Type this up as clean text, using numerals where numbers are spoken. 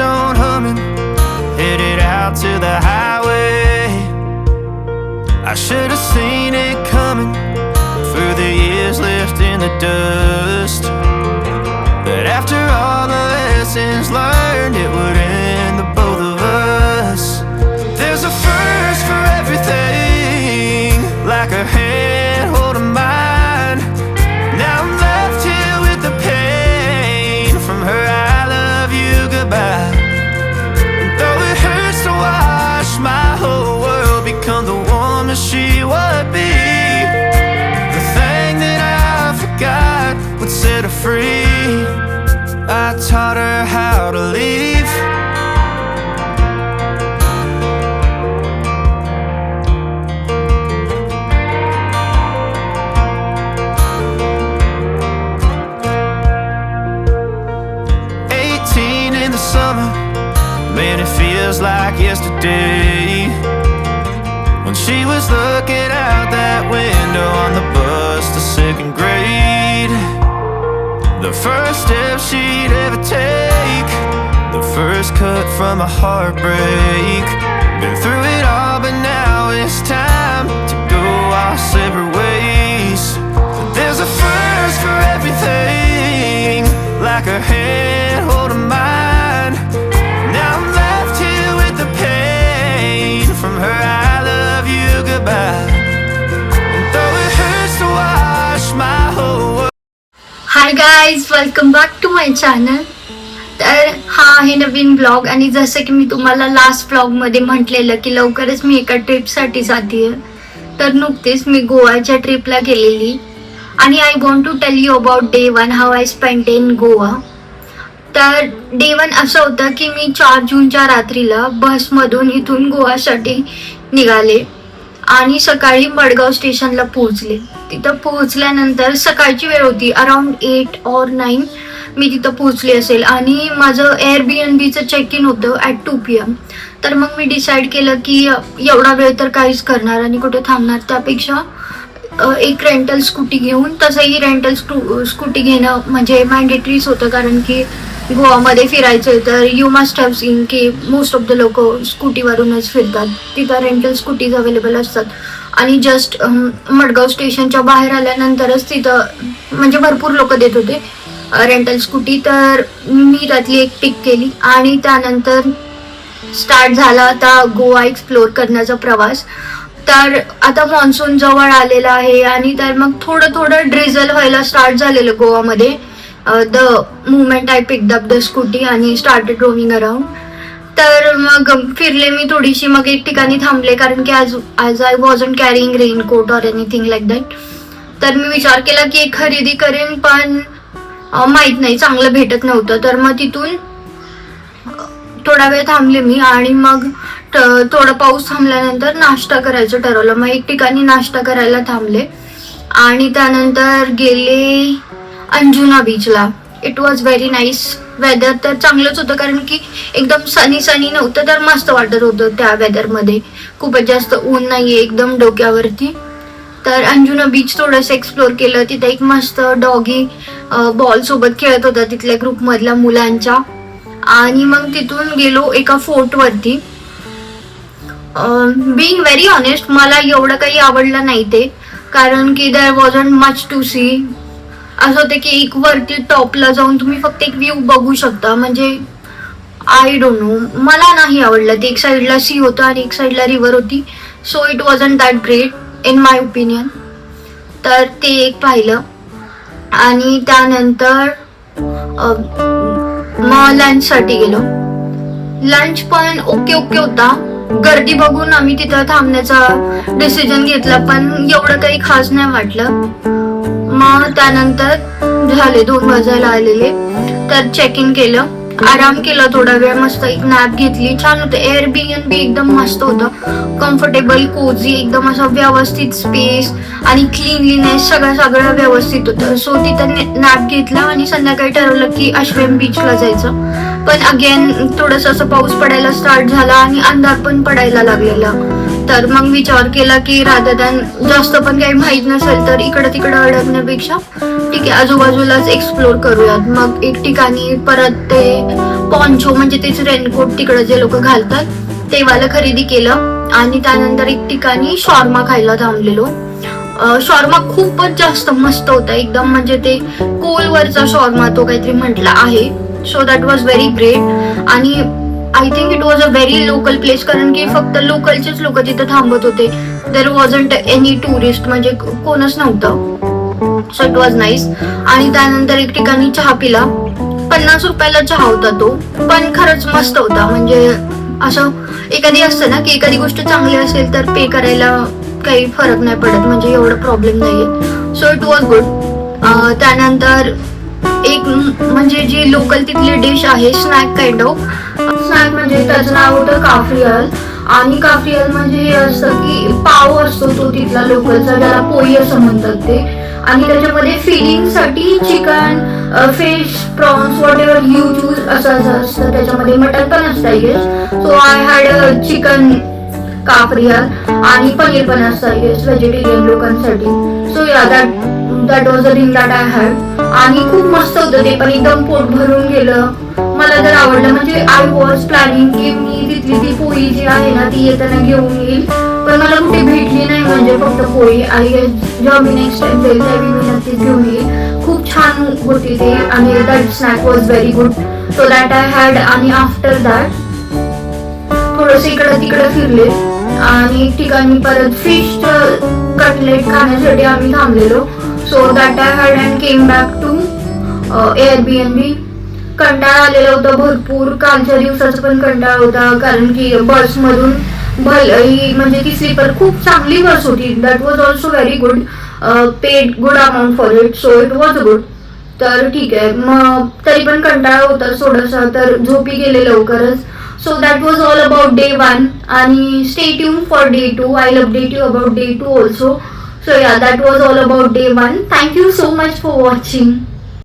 ringtone humming, headed out to the highway. I should have seen it coming through the years left in the dust, but after all the lessons learned, it would end the both of us. There's a first for everything, like a hand holding mine. Now I'm left here with the pain from her I love you goodbye. And though it hurts to watch my whole world become the woman she would be, the thing that I forgot would set her free. I taught her how to leave. Summer, man, it feels like yesterday, when she was looking out that window on the bus to second grade. The first step she'd ever take, the first cut from a heartbreak. Been through it all, but now it's time to go our separate ways. But there's a first for everything, like a hand holding mine. From her I love you goodbye, and though it hurts to watch my whole world. Hi guys, welcome back to my channel. तर हा आहे नवीन blog, आणि जसं की मी तुम्हाला last ब्लॉगमध्ये म्हटलेलं की लवकरच मी एका ट्रिपसाठी जाते. तर नुकतेच मी गोवाच्या ट्रिपला गेलेली, आणि I want to tell you about day 1 how I spend in Goa. तर डे 1 असं होतं की मी 4 जूनच्या रात्रीला बसमधून इथून गोवासाठी निघाले आणि सकाळी मडगाव स्टेशनला पोहोचले. तिथं पोहोचल्यानंतर सकाळची वेळ होती, अराउंड 8 or 9 मी तिथं पोहोचले असेल, आणि माझं एअरबीएनबीचं चेक इन होतं ॲट 2 PM. तर मग मी डिसाईड केलं की एवढा वेळ तर काहीच करणार आणि कुठे थांबणार, त्यापेक्षा एक रेंटल स्कूटी घेऊन, तसंही रेंटल स्कूटी घेणं म्हणजे मॅन्डेटरीच होतं, कारण की गोवामध्ये फिरायचं तर यू मस्ट हॅव सीन की मोस्ट ऑफ द लोक स्कूटीवरूनच फिरतात. तिथं रेंटल स्कूटीज अवेलेबल असतात, आणि जस्ट मडगाव स्टेशनच्या बाहेर आल्यानंतरच तिथं म्हणजे भरपूर लोक देत होते रेंटल स्कूटी. तर मी त्यातली एक पिक केली, आणि त्यानंतर स्टार्ट झाला आता गोवा एक्सप्लोर करण्याचा प्रवास. तर आता मान्सून जवळ आलेला आहे, आणि तर मग थोडं थोडं ड्रिझल व्हायला स्टार्ट झालेलं गोवामध्ये. The movement I picked up the scooty आणि स्टार्टेड रोमिंग अराउंड. तर मग फिरले मी थोडीशी, मग एक ठिकाणी थांबले, कारण की आज I wasn't carrying raincoat or anything like that. तर मी विचार केला की एक खरेदी करेन, पण माहीत नाही, चांगलं भेटत नव्हतं. तर मग तिथून थोडा वेळ थांबले मी, आणि मग थोडा पाऊस थांबल्यानंतर नाश्ता करायचं ठरवलं. मग एक ठिकाणी नाश्ता करायला थांबले, आणि त्यानंतर गेले अंजुना बीचला. It was very nice. Weather तर चांगलंच होतं, कारण की एकदम सनी नव्हतं, तर मस्त वाटत होतं त्या वेदरमध्ये. खूपच जास्त ऊन नाहीये एकदम डोक्यावरती. तर अंजुना बीच थोडंसं एक्सप्लोर केलं. तिथे एक मस्त डॉगी बॉल सोबत खेळत होता तिथल्या ग्रुपमधल्या मुलांच्या, आणि मग तिथून गेलो एका फोर्टवरती. बीइंग व्हेरी ऑनेस्ट, मला एवढं काही आवडलं नाही ते, कारण की there wasn't much to see. असं होतं की एक वरती टॉपला जाऊन तुम्ही फक्त एक व्ह्यू बघू शकता, म्हणजे आय डोंट नो, मला नाही आवडलं ते. एक साईडला सी होतं आणि एक साईडला रिव्हर होती, so it wasn't that great in my opinion. तर ते एक पाहिलं, आणि त्यानंतर मग लंचसाठी गेलो. लंच पण ओके होता. गर्दी बघून आम्ही तिथं थांबण्याचा डिसिजन घेतला, पण एवढं काही खास नाही वाटलं. मग त्यानंतर झाले 2 वाजायला आलेले, तर चेक इन केलं, आराम केला थोडा वेळ, मस्त एक नॅप घेतली. छान होतं. एअरबीएनबी एकदम मस्त होतं, कम्फर्टेबल, कोझी, एकदम असं व्यवस्थित स्पेस आणि क्लीनलीनेस सगळं व्यवस्थित होतं. सो तिथं नॅप घेतला, आणि संध्याकाळी ठरवलं की अश्वेम बीचला जायचं. पण अगेन थोडंसं असं पाऊस पडायला स्टार्ट झाला, आणि अंधार पण पडायला लागलेला. तर मग विचार केला की रादर दॅन जास्त पण काही माहीत नसेल तर इकडं तिकडं अडकण्यापेक्षा ठीक आहे आजूबाजूलाच एक्सप्लोर करूयात. मग एक ठिकाणी परत ते पॉन्चो म्हणजे तेच रेनकोट तिकडे जे लोक घालतात ते वाला खरेदी केलं. आणि त्यानंतर एक ठिकाणी शॉर्मा खायला थांबलेलो. शॉर्मा खूपच जास्त मस्त होता एकदम, म्हणजे ते कोलवरचा शॉर्मा तो काहीतरी म्हटला आहे. So that was very great. आणि I think it was a very local place, कारण की फक्त लोकलचेच लोक तिथे थांबत होते. देर वॉजंट एनी टुरिस्ट, म्हणजे कोणच नव्हतं. So it was nice. आणि त्यानंतर एक ठिकाणी चहा पिला. 50 रुपयाला चहा होता तो, पण खरंच मस्त होता. म्हणजे असं एखादी असतं ना की एखादी गोष्ट चांगली असेल तर पे करायला काही फरक नाही पडत, म्हणजे एवढं प्रॉब्लेम नाहीये. So it was good. त्यानंतर एक म्हणजे जी लोकल तिथली डिश आहे स्नॅक काइंड ऑफ स्नॅक, म्हणजे त्याचं नाव होतं काफ्रियल. आणि काफ्रियल म्हणजे हे असतं की पाव असतो तो तिथला लोकलचा, ज्याला पोई असं म्हणतात ते. आणि त्याच्यामध्ये फिलिंग साठी chicken, fish, prawns, whatever you choose असं असतं. त्याच्यामध्ये मटन पण असतं I guess. So I had chicken cafreal आणि पनीर पण असतं आय गेस व्हेजिटेरियन लोकांसाठी. So yeah that was the thing that I had. आणि खूप मस्त होतं ते पण, एकदम पोट भरून गेलं. मला तर आवडलं. म्हणजे आय वॉज प्लॅनिंग की मी तिथली ती पोळी जी आहे ना ती येताना घेऊन येईल, पण मला कुठे भेटली नाही. म्हणजे फक्त पोळी. आय गेस जेव्हा मी नेक्स्ट टाइम जाईल त्यावेळी मी नक्कीच घेऊन येईल. खूप छान होती ते आणि that snack was very good. So that I had. आणि आफ्टर दॅट थोडंसं इकडं तिकडं फिरले आणि एक ठिकाणी परत फिश कटलेट खाण्यासाठी आम्ही थांबलेलो. So that I had and came back to Airbnb. कंटाळा आलेला होता भरपूर. कालच्या दिवसाचा पण कंटाळा होता, कारण की बसमधून म्हणजे ती स्लीपर खूप चांगली बस होती. That was also very good. Paid good amount for it, so it was good. तर ठीक आहे. मग तरी पण कंटाळा होता थोडासा, तर झोपी गेले लवकरच. So that was all about day 1 and stay tuned for day 2. I'll update you about day 2 also. So yeah, that was all about day 1. Thank you so much for watching.